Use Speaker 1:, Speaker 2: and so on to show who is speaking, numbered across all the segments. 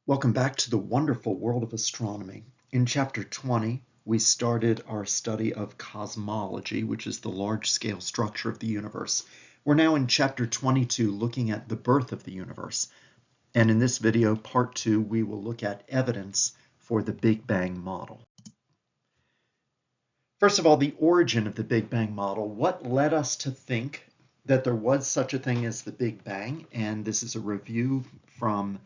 Speaker 1: Welcome back to the wonderful world of astronomy. In chapter 20, we started our study of cosmology, which is the large-scale structure of the universe. We're now in chapter 22, looking at the birth of the universe. And in this video, part 2, we will look at evidence for the Big Bang model. First of all, the origin of the Big Bang model. What led us to think that there was such a thing as the Big Bang? And this is a review from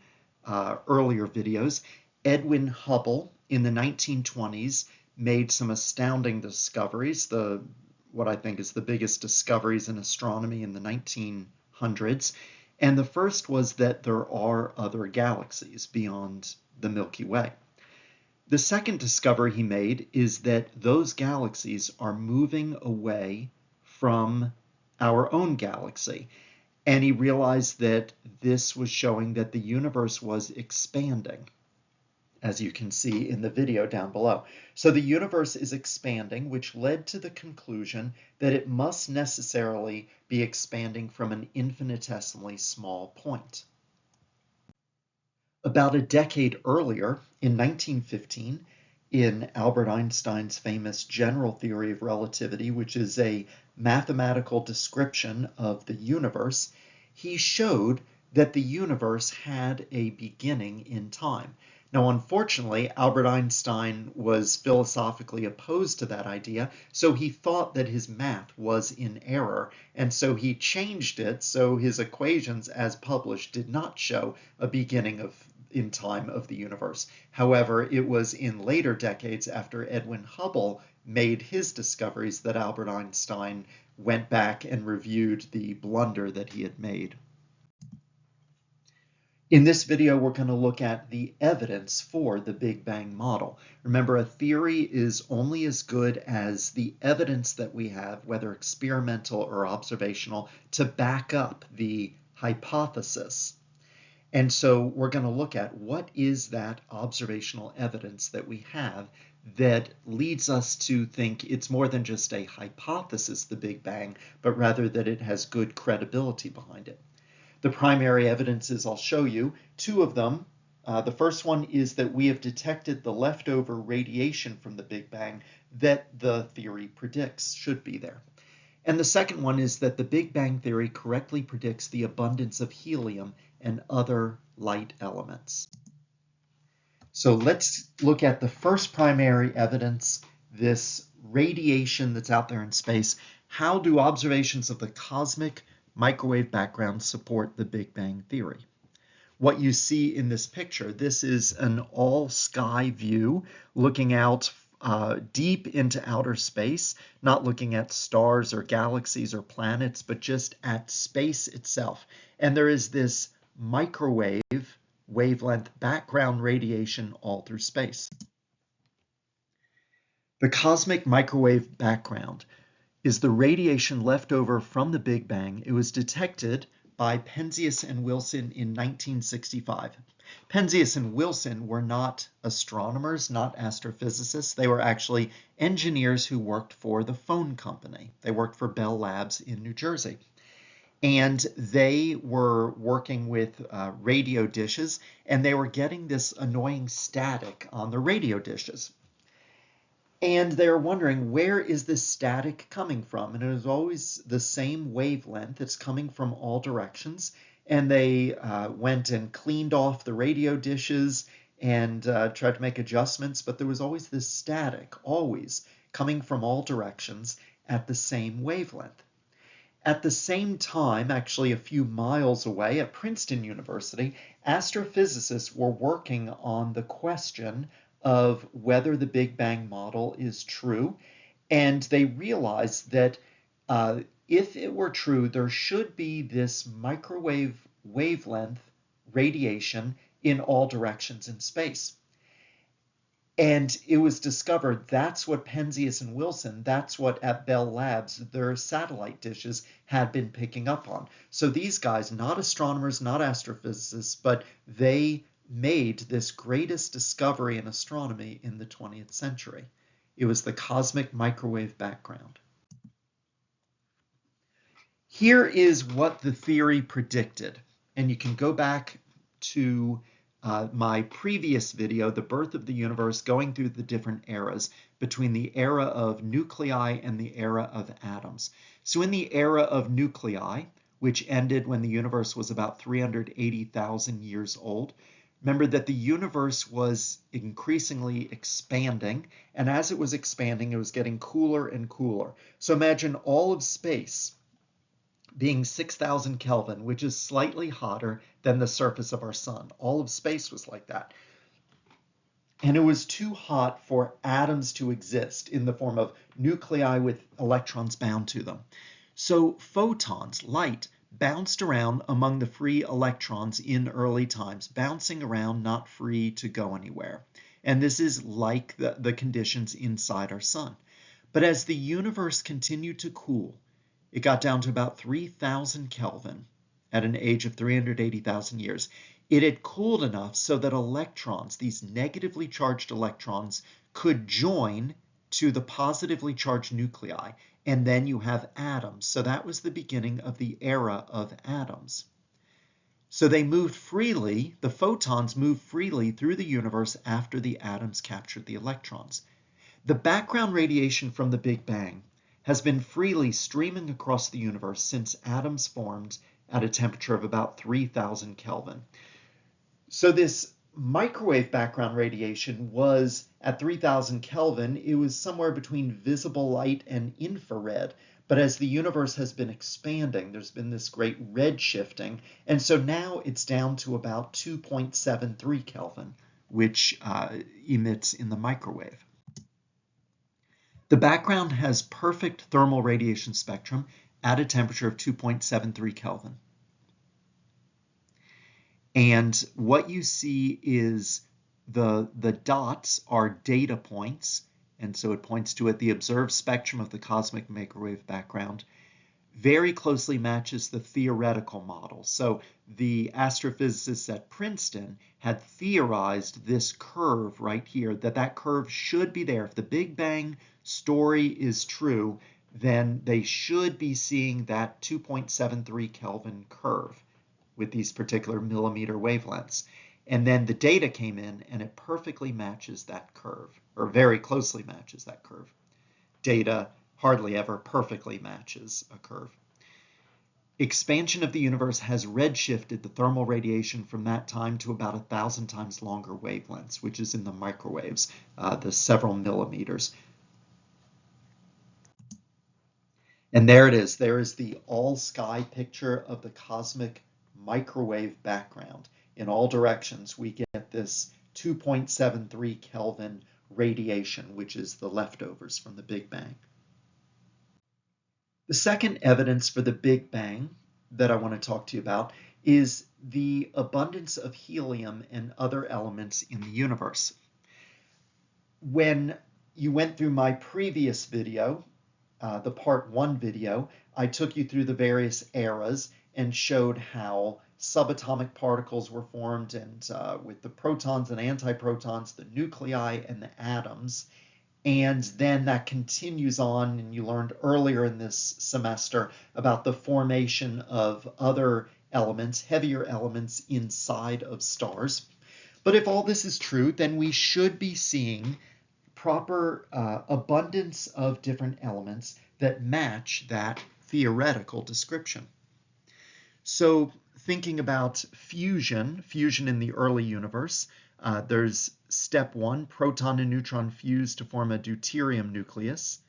Speaker 1: earlier videos. Edwin Hubble in the 1920s made some astounding discoveries, what I think is the biggest discoveries in astronomy in the 1900s. And the first was that there are other galaxies beyond the Milky Way. The second discovery he made is that those galaxies are moving away from our own galaxy. And he realized that this was showing that the universe was expanding, as you can see in the video down below. So the universe is expanding, which led to the conclusion that it must necessarily be expanding from an infinitesimally small point. About a decade earlier, in 1915, in Albert Einstein's famous general theory of relativity, which is a mathematical description of the universe, he showed that the universe had a beginning in time. Now, unfortunately, Albert Einstein was philosophically opposed to that idea, so he thought that his math was in error, and so he changed it so his equations, as published, did not show a beginning in time of the universe. However, it was in later decades after Edwin Hubble made his discoveries that Albert Einstein went back and reviewed the blunder that he had made. In this video, we're going to look at the evidence for the Big Bang model. Remember, a theory is only as good as the evidence that we have, whether experimental or observational, to back up the hypothesis. And so we're going to look at what is that observational evidence that we have that leads us to think it's more than just a hypothesis, the Big Bang, but rather that it has good credibility behind it. The primary evidences I'll show you, two of them. The first one is that we have detected the leftover radiation from the Big Bang that the theory predicts should be there. And the second one is that the Big Bang theory correctly predicts the abundance of helium and other light elements. So let's look at the first primary evidence, this radiation that's out there in space. How do observations of the cosmic microwave background support the Big Bang theory? What you see in this picture, this is an all-sky view looking out deep into outer space, not looking at stars or galaxies or planets, but just at space itself. And there is this microwave wavelength background radiation all through space. The cosmic microwave background is the radiation left over from the Big Bang. It was detected by Penzias and Wilson in 1965. Penzias and Wilson were not astronomers, not astrophysicists. They were actually engineers who worked for the phone company. They worked for Bell Labs in New Jersey. And they were working with radio dishes, and they were getting this annoying static on the radio dishes. And they're wondering, where is this static coming from? And it was always the same wavelength. It's coming from all directions. And they went and cleaned off the radio dishes and tried to make adjustments, but there was always this static, always coming from all directions at the same wavelength. At the same time, actually a few miles away at Princeton University, astrophysicists were working on the question of whether the Big Bang model is true, and they realized that if it were true, there should be this microwave wavelength radiation in all directions in space. And it was discovered that's what Penzias and Wilson, that's what at Bell Labs, their satellite dishes had been picking up on. So these guys, not astronomers, not astrophysicists, but they made this greatest discovery in astronomy in the 20th century. It was the cosmic microwave background. Here is what the theory predicted. And you can go back to my previous video, The Birth of the Universe, going through the different eras between the era of nuclei and the era of atoms. So in the era of nuclei, which ended when the universe was about 380,000 years old, remember that the universe was increasingly expanding, and as it was expanding, it was getting cooler and cooler. So imagine all of space being 6,000 Kelvin, which is slightly hotter than the surface of our sun. All of space was like that. And it was too hot for atoms to exist in the form of nuclei with electrons bound to them. So photons, light, bounced around among the free electrons in early times, bouncing around, not free to go anywhere. And this is like the conditions inside our sun. But as the universe continued to cool, it got down to about 3,000 Kelvin at an age of 380,000 years. It had cooled enough so that electrons, these negatively charged electrons, could join to the positively charged nuclei, and then you have atoms. So that was the beginning of the era of atoms. So they moved freely, the photons moved freely through the universe after the atoms captured the electrons. The background radiation from the Big Bang has been freely streaming across the universe since atoms formed at a temperature of about 3,000 Kelvin. So this microwave background radiation was at 3,000 Kelvin, it was somewhere between visible light and infrared. But as the universe has been expanding, there's been this great red shifting. And so now it's down to about 2.73 Kelvin, which emits in the microwave. The background has perfect thermal radiation spectrum at a temperature of 2.73 Kelvin. And what you see is the dots are data points, and so it points to the observed spectrum of the cosmic microwave background very closely matches the theoretical model. So the astrophysicists at Princeton had theorized this curve right here, that curve should be there. If the Big Bang story is true, then they should be seeing that 2.73 Kelvin curve with these particular millimeter wavelengths. And then the data came in and it perfectly matches that curve, or very closely matches that curve. Data hardly ever perfectly matches a curve. Expansion of the universe has redshifted the thermal radiation from that time to about 1,000 times longer wavelengths, which is in the microwaves, the several millimeters. And there it is. There is the all-sky picture of the cosmic microwave background. In all directions, we get this 2.73 Kelvin radiation, which is the leftovers from the Big Bang. The second evidence for the Big Bang that I want to talk to you about is the abundance of helium and other elements in the universe. When you went through my previous video, the part 1 video, I took you through the various eras and showed how subatomic particles were formed, and with the protons and antiprotons, the nuclei and the atoms. And then that continues on, and you learned earlier in this semester about the formation of other elements, heavier elements inside of stars. But if all this is true, then we should be seeing proper abundance of different elements that match that theoretical description. So thinking about fusion in the early universe, there's step 1, proton and neutron fuse to form a deuterium nucleus,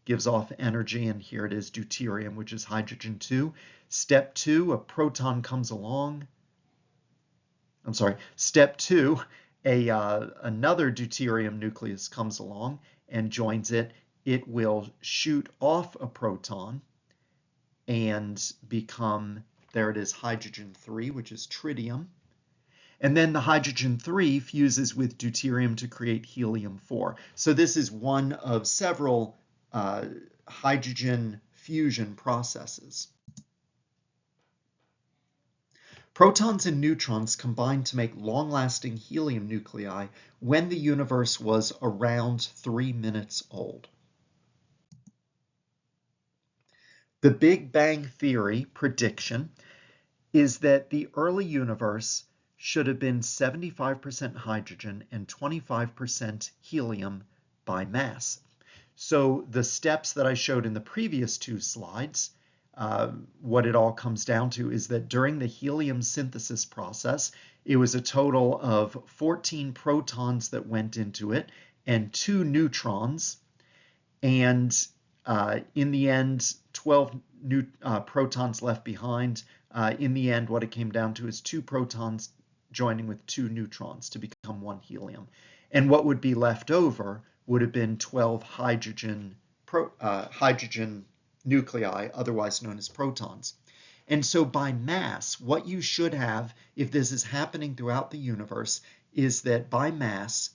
Speaker 1: gives off energy, and here it is deuterium, which is hydrogen 2. Step 2, a proton comes along. Step 2, another deuterium nucleus comes along and joins it. It will shoot off a proton and become, there it is, hydrogen 3, which is tritium. And then the hydrogen 3 fuses with deuterium to create helium 4. So this is one of several hydrogen fusion processes. Protons and neutrons combined to make long-lasting helium nuclei when the universe was around 3 minutes old. The Big Bang theory prediction is that the early universe should have been 75% hydrogen and 25% helium by mass. So the steps that I showed in the previous two slides, what it all comes down to is that during the helium synthesis process, it was a total of 14 protons that went into it and 2 neutrons. And in the end, 12 protons left behind. In the end, what it came down to is 2 protons joining with 2 neutrons to become 1 helium. And what would be left over would have been 12 hydrogen nuclei, otherwise known as protons. And so by mass, what you should have, if this is happening throughout the universe, is that by mass,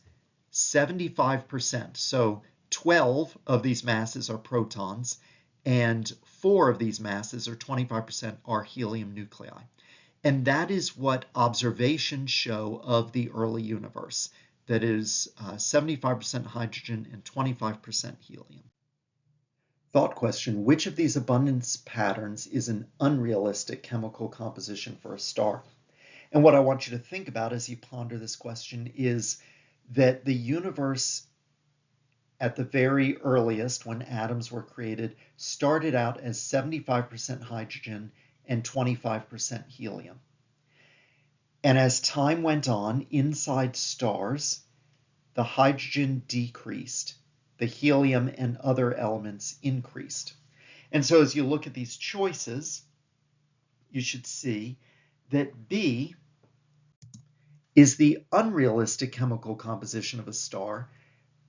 Speaker 1: 75%, so 12 of these masses are protons, and 4 of these masses, or 25%, are helium nuclei. And that is what observations show of the early universe. That is 75% hydrogen and 25% helium. Thought question: which of these abundance patterns is an unrealistic chemical composition for a star? And what I want you to think about as you ponder this question is that the universe at the very earliest, when atoms were created, started out as 75% hydrogen and 25% helium. And as time went on, inside stars, the hydrogen decreased, the helium and other elements increased. And so as you look at these choices, you should see that B is the unrealistic chemical composition of a star,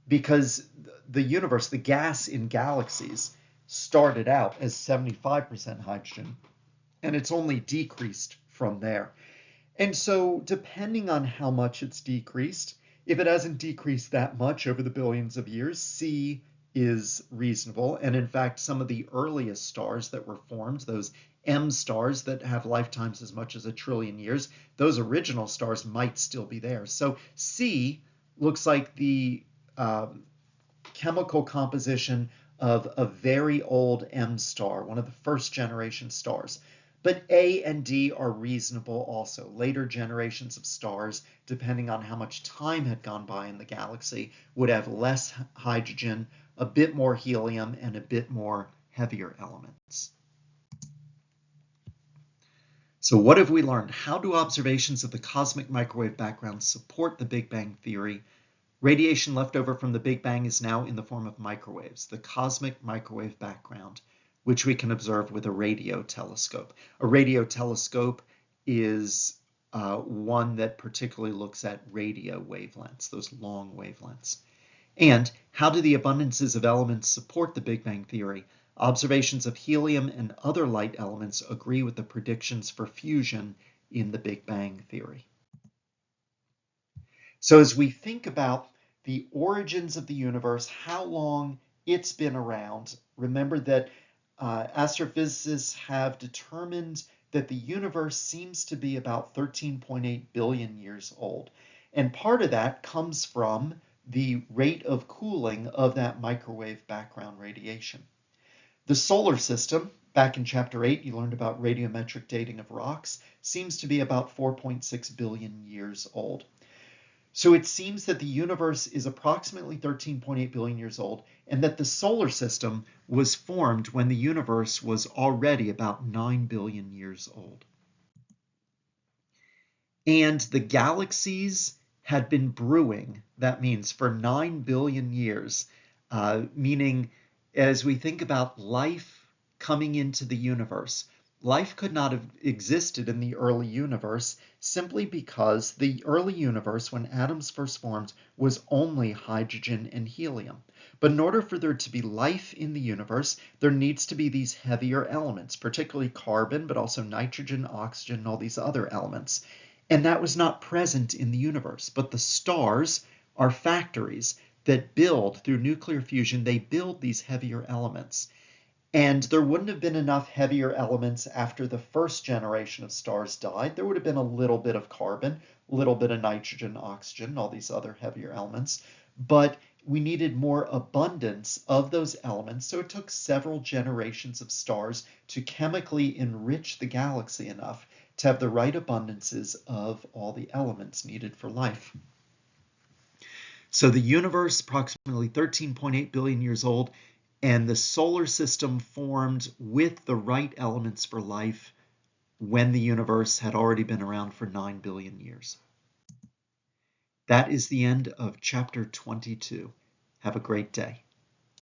Speaker 1: because the universe, the gas in galaxies, started out as 75% hydrogen, and it's only decreased from there. And so depending on how much it's decreased, if it hasn't decreased that much over the billions of years, C is reasonable. And in fact, some of the earliest stars that were formed, those M stars that have lifetimes as much as 1 trillion years, those original stars might still be there. So C looks like the chemical composition of a very old M star, one of the first generation stars. But A and D are reasonable also. Later generations of stars, depending on how much time had gone by in the galaxy, would have less hydrogen, a bit more helium, and a bit more heavier elements. So what have we learned? How do observations of the cosmic microwave background support the Big Bang theory? Radiation left over from the Big Bang is now in the form of microwaves, the cosmic microwave background, which we can observe with a radio telescope. A radio telescope is one that particularly looks at radio wavelengths, those long wavelengths. And how do the abundances of elements support the Big Bang theory? Observations of helium and other light elements agree with the predictions for fusion in the Big Bang theory. So as we think about the origins of the universe, how long it's been around, remember that astrophysicists have determined that the universe seems to be about 13.8 billion years old. And part of that comes from the rate of cooling of that microwave background radiation. The solar system, back in chapter 8, you learned about radiometric dating of rocks, seems to be about 4.6 billion years old. So it seems that the universe is approximately 13.8 billion years old, and that the solar system was formed when the universe was already about 9 billion years old. And the galaxies had been brewing, that means for 9 billion years, meaning as we think about life coming into the universe, life could not have existed in the early universe simply because the early universe, when atoms first formed, was only hydrogen and helium. But in order for there to be life in the universe, there needs to be these heavier elements, particularly carbon, but also nitrogen, oxygen, and all these other elements. And that was not present in the universe. But the stars are factories that build, through nuclear fusion, they build these heavier elements. And there wouldn't have been enough heavier elements after the first generation of stars died. There would have been a little bit of carbon, a little bit of nitrogen, oxygen, all these other heavier elements. But we needed more abundance of those elements, so it took several generations of stars to chemically enrich the galaxy enough to have the right abundances of all the elements needed for life. So the universe, approximately 13.8 billion years old, and the solar system formed with the right elements for life when the universe had already been around for 9 billion years. That is the end of chapter 22. Have a great day.